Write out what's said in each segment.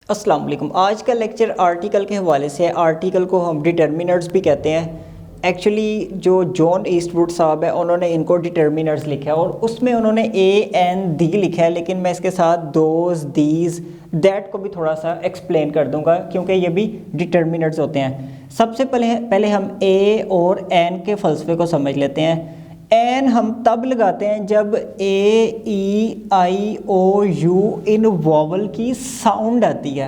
अस्सलाम वालेकुम। आज का लेक्चर आर्टिकल के हवाले से है। आर्टिकल को हम डिटर्मिनर्स भी कहते हैं। एक्चुअली जो जॉन ईस्टवुड साहब है उन्होंने इनको डिटर्मिनर्स लिखा है और उसमें उन्होंने ए एन दी लिखा है, लेकिन मैं इसके साथ दोज दीज दैट को भी थोड़ा सा एक्सप्लेन कर दूंगा क्योंकि ये भी डिटर्मिनर्स होते हैं। सबसे पहले हम ए और एन के फ़लसफ़े को समझ लेते हैं। एन हम तब लगाते हैं जब ए ई आई ओ यू इन वॉवल की साउंड आती है।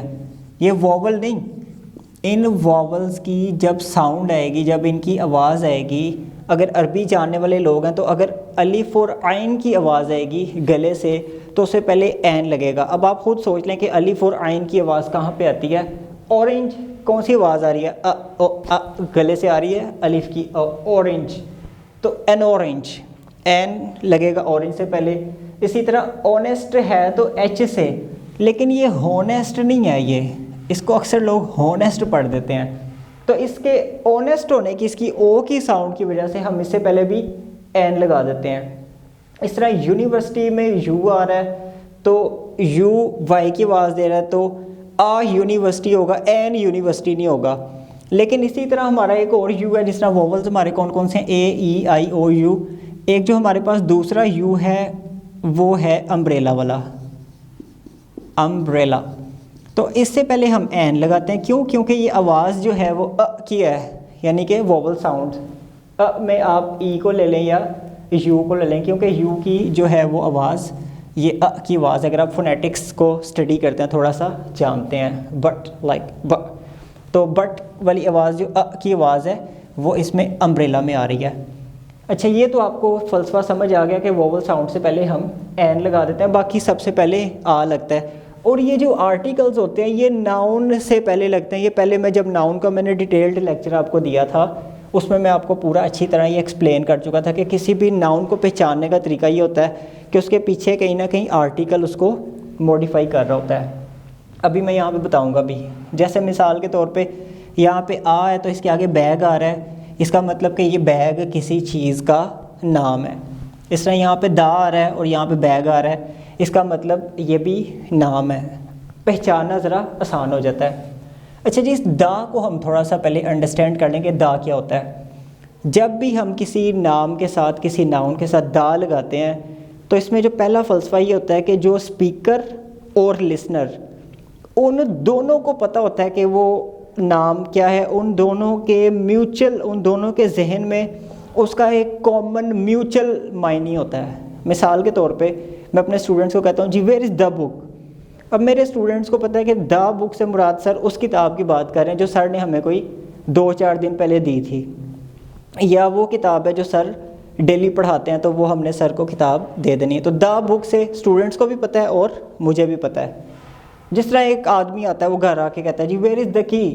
ये वॉवल नहीं, इन वॉवल्स की जब साउंड आएगी, जब इनकी आवाज़ आएगी। अगर अरबी जानने वाले लोग हैं तो अगर अलिफ और आइन की आवाज़ आएगी गले से तो उससे पहले एन लगेगा। अब आप खुद सोच लें कि अलिफ और आइन की आवाज़ कहाँ पे आती है। ऑरेंज कौन सी आवाज़ आ रही है? गले से आ रही है अलिफ की। ऑरेंज तो एन ऑरेंज, एन लगेगा ऑरेंज से पहले। इसी तरह ऑनेस्ट है तो एच से, लेकिन ये होनेस्ट नहीं है, ये इसको अक्सर लोग होनेस्ट पढ़ देते हैं। तो इसके ऑनेस्ट होने की, इसकी ओ की साउंड की वजह से हम इससे पहले भी एन लगा देते हैं। इस तरह यूनिवर्सिटी में यू आ रहा है तो यू वाई की आवाज़ दे रहा है तो आ यूनिवर्सिटी होगा, एन यूनिवर्सिटी नहीं होगा। लेकिन इसी तरह हमारा एक और यू है, जिस तरह वोवल्स हमारे कौन कौन से हैं, ए ई आई ओ यू। एक जो हमारे पास दूसरा यू है वो है अम्ब्रेला वाला, अम्ब्रेला। तो इससे पहले हम एन लगाते हैं। क्यों? क्योंकि ये आवाज़ जो है वो अ की है, यानी कि वोवल साउंड। अ में आप ई को ले लें या यू को ले लें, क्योंकि यू की जो है वो आवाज़, ये अ की आवाज़, अगर आप फोनेटिक्स को स्टडी करते हैं थोड़ा सा जानते हैं, बट लाइक ब, तो बट वाली आवाज़ जो अ की आवाज़ है वो इसमें अम्ब्रेला में आ रही है। अच्छा, ये तो आपको फ़लसफ़ा समझ आ गया कि वोवल साउंड से पहले हम एन लगा देते हैं, बाकी सबसे पहले आ लगता है। और ये जो आर्टिकल्स होते हैं ये नाउन से पहले लगते हैं। ये पहले मैं जब नाउन का मैंने डिटेल्ड लेक्चर आपको दिया था उसमें मैं आपको पूरा अच्छी तरह ये एक्सप्लेन कर चुका था कि किसी भी नाउन को पहचानने का तरीका ये होता है कि उसके पीछे कहीं ना कहीं आर्टिकल उसको मॉडिफाई कर रहा होता है। अभी मैं यहाँ पे बताऊँगा भी। जैसे मिसाल के तौर पे यहाँ पे आ है तो इसके आगे बैग आ रहा है, इसका मतलब कि ये बैग किसी चीज़ का नाम है। इस तरह यहाँ पे दा आ रहा है और यहाँ पे बैग आ रहा है, इसका मतलब ये भी नाम है। पहचानना ज़रा आसान हो जाता है। अच्छा जी, इस दा को हम थोड़ा सा पहले अंडरस्टैंड कर लें कि दा क्या होता है। जब भी हम किसी नाम के साथ, किसी नाउन के साथ दा लगाते हैं तो इसमें जो पहला फ़लसफ़ा ये होता है कि जो स्पीकर और लिसनर, उन दोनों को पता होता है कि वो नाम क्या है। उन दोनों के म्यूचुअल, उन दोनों के जहन में उसका एक कॉमन म्यूचुअल मायने होता है। मिसाल के तौर पे मैं अपने स्टूडेंट्स को कहता हूँ जी वेयर इज़ द बुक। अब मेरे स्टूडेंट्स को पता है कि द बुक से मुराद सर उस किताब की बात कर रहे हैं जो सर ने हमें कोई 2-4 दिन पहले दी थी, या वो किताब है जो सर डेली पढ़ाते हैं तो वो हमने सर को किताब दे देनी है। तो द बुक से स्टूडेंट्स को भी पता है और मुझे भी पता है। जिस तरह एक आदमी आता है वो घर आके कहता है जी वेयर इज़ द की,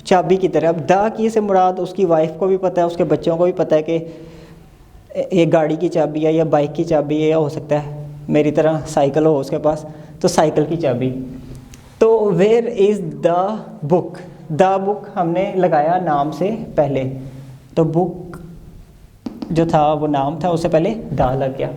चाबी की तरह। अब द की से मुराद उसकी वाइफ को भी पता है, उसके बच्चों को भी पता है कि ये गाड़ी की चाबी है या बाइक की चाबी है, या हो सकता है मेरी तरह साइकिल हो उसके पास तो साइकिल की चाबी। तो where is the book, the book हमने लगाया नाम से पहले, तो बुक जो था वो नाम था, उससे पहले द लग गया।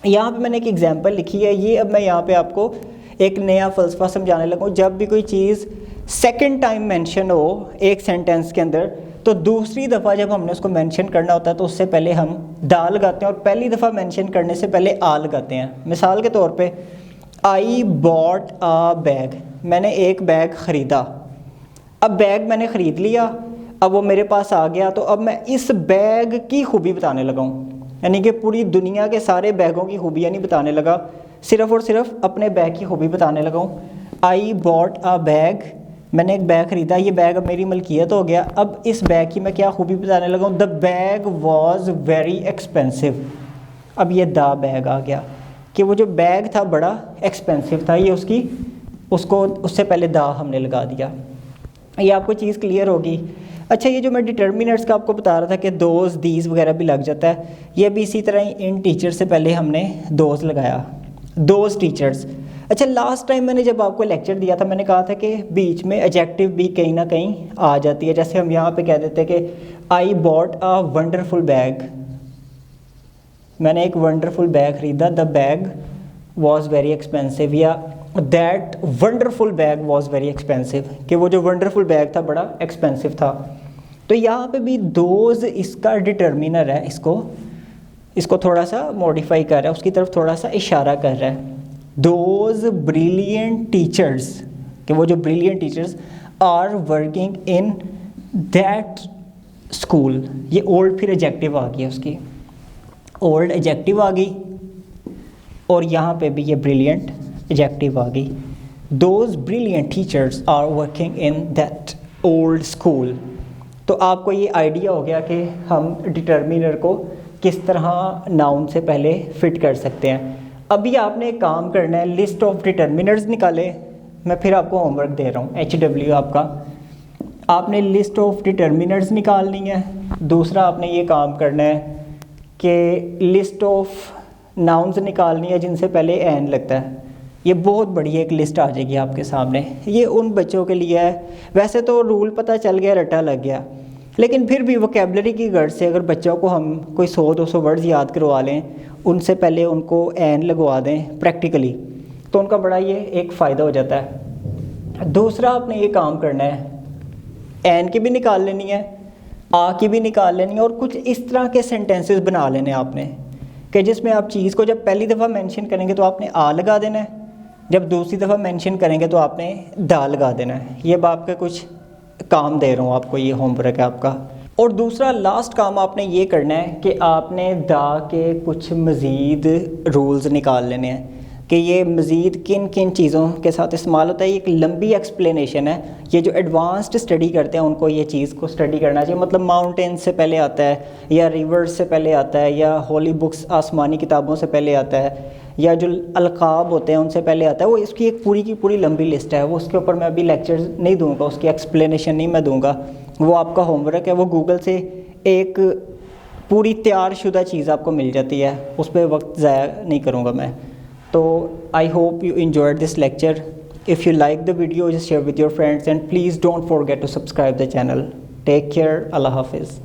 यहाँ पे मैंने एक एग्जांपल लिखी है। ये अब मैं यहाँ पे आपको एक नया फ़लसफ़ा समझाने लगूँ। जब भी कोई चीज़ सेकंड टाइम मेंशन हो एक सेंटेंस के अंदर तो दूसरी दफ़ा जब हमने उसको मेंशन करना होता है तो उससे पहले हम दा लगाते हैं और पहली दफ़ा मेंशन करने से पहले आ लगाते हैं। मिसाल के तौर पे आई बॉट अ बैग, मैंने एक बैग ख़रीदा। अब बैग मैंने ख़रीद लिया, अब वो मेरे पास आ गया, तो अब मैं इस बैग की खूबी बताने लगा हूँ, यानी कि पूरी दुनिया के सारे बैगों की खूबियाँ नहीं बताने लगा, सिर्फ़ और सिर्फ अपने बैग की खूबी बताने लगा हूँ। आई बॉट अ बैग, मैंने एक बैग ख़रीदा, ये बैग अब मेरी मलकियत हो गया। अब इस बैग की मैं क्या खूबी बताने लगा हूँ, the bag was very expensive. अब ये द बैग आ गया कि वो जो बैग था बड़ा एक्सपेंसिव था, ये उसको उससे पहले द हमने लगा दिया। ये आपको चीज़ क्लियर होगी। अच्छा, ये जो मैं डिटर्मिनर्स का आपको बता रहा था कि दोज दीज वगैरह भी लग जाता है, ये भी इसी तरह ही इन टीचर से पहले हमने दोज लगाया, दोज टीचर्स। अच्छा, लास्ट टाइम मैंने जब आपको लेक्चर दिया था मैंने कहा था कि बीच में एडजेक्टिव भी कहीं ना कहीं आ जाती है। जैसे हम यहाँ पे कह देते हैं कि I bought a wonderful bag, मैंने एक वंडरफुल बैग ख़रीदा, the bag was very expensive. या that wonderful bag was very expensive, कि वो जो वंडरफुल बैग था बड़ा एक्सपेंसिव था। तो यहाँ पे भी दोज इसका डिटर्मिनर है, इसको थोड़ा सा मॉडिफाई कर रहा है, उसकी तरफ थोड़ा सा इशारा कर रहा है। दोज ब्रिलियंट टीचर्स, कि वो जो brilliant teachers are working in that school, ये ओल्ड फिर एडजेक्टिव आ गया, उसकी ओल्ड एडजेक्टिव आ गई, और यहाँ पे भी ये ब्रिलियंट एडजेक्टिव आ गई। Those brilliant teachers are working in that old school. तो आपको ये आइडिया हो गया कि हम डिटर्मिनर को किस तरह नाउन से पहले फिट कर सकते हैं। अभी आपने एक काम करना है, लिस्ट ऑफ डिटर्मिनर्स निकाले। मैं फिर आपको होमवर्क दे रहा हूँ, HW आपका, आपने लिस्ट ऑफ डिटर्मिनर्स निकालनी है। दूसरा आपने ये काम करना है कि लिस्ट ऑफ नाउन्स निकालनी है जिनसे पहले एन लगता है। ये बहुत बड़ी एक लिस्ट आ जाएगी आपके सामने, ये उन बच्चों के लिए है। वैसे तो रूल पता चल गया, रटा लग गया, लेकिन फिर भी वोकेबलरी की गर्ज से अगर बच्चों को हम कोई 100-200 वर्ड्स याद करवा लें, उनसे पहले उनको एन लगवा दें प्रैक्टिकली, तो उनका बड़ा ये एक फ़ायदा हो जाता है। दूसरा आपने ये काम करना है, एन की भी निकाल लेनी है, आ की भी निकाल लेनी है, और कुछ इस तरह के सेंटेंसेस बना लेने आपने कि जिसमें आप चीज़ को जब पहली दफ़ा मेंशन करेंगे तो आपने आ लगा देना है, जब दूसरी दफ़ा मेंशन करेंगे तो आपने दा लगा देना है। ये बाप का कुछ काम दे रहा हूँ आपको, ये होमवर्क है आपका। और दूसरा लास्ट काम आपने ये करना है कि आपने दा के कुछ मज़ीद रूल्स निकाल लेने हैं कि ये मज़ीद किन किन चीज़ों के साथ इस्तेमाल होता है। ये एक लंबी एक्सप्लेनेशन है, ये जो एडवांस्ड स्टडी करते हैं उनको ये चीज़ को स्टडी करना चाहिए। मतलब माउंटेन से पहले आता है, या रिवर्स से पहले आता है, या होली बुक्स आसमानी किताबों से पहले आता है, या जो अलकाब होते हैं उनसे पहले आता है। वो इसकी एक पूरी की पूरी लंबी लिस्ट है, वो उसके ऊपर मैं अभी लेक्चर नहीं दूंगा, उसकी एक्सप्लेनेशन नहीं मैं दूंगा, वो आपका होमवर्क है। वो गूगल से एक पूरी तैयार शुदा चीज़ आपको मिल जाती है, उस पर वक्त ज़ाया नहीं करूँगा मैं। तो I hope you enjoyed this lecture. If you like the video, just share with your friends, and please don't forget to subscribe the channel. Take care. Allah Hafiz.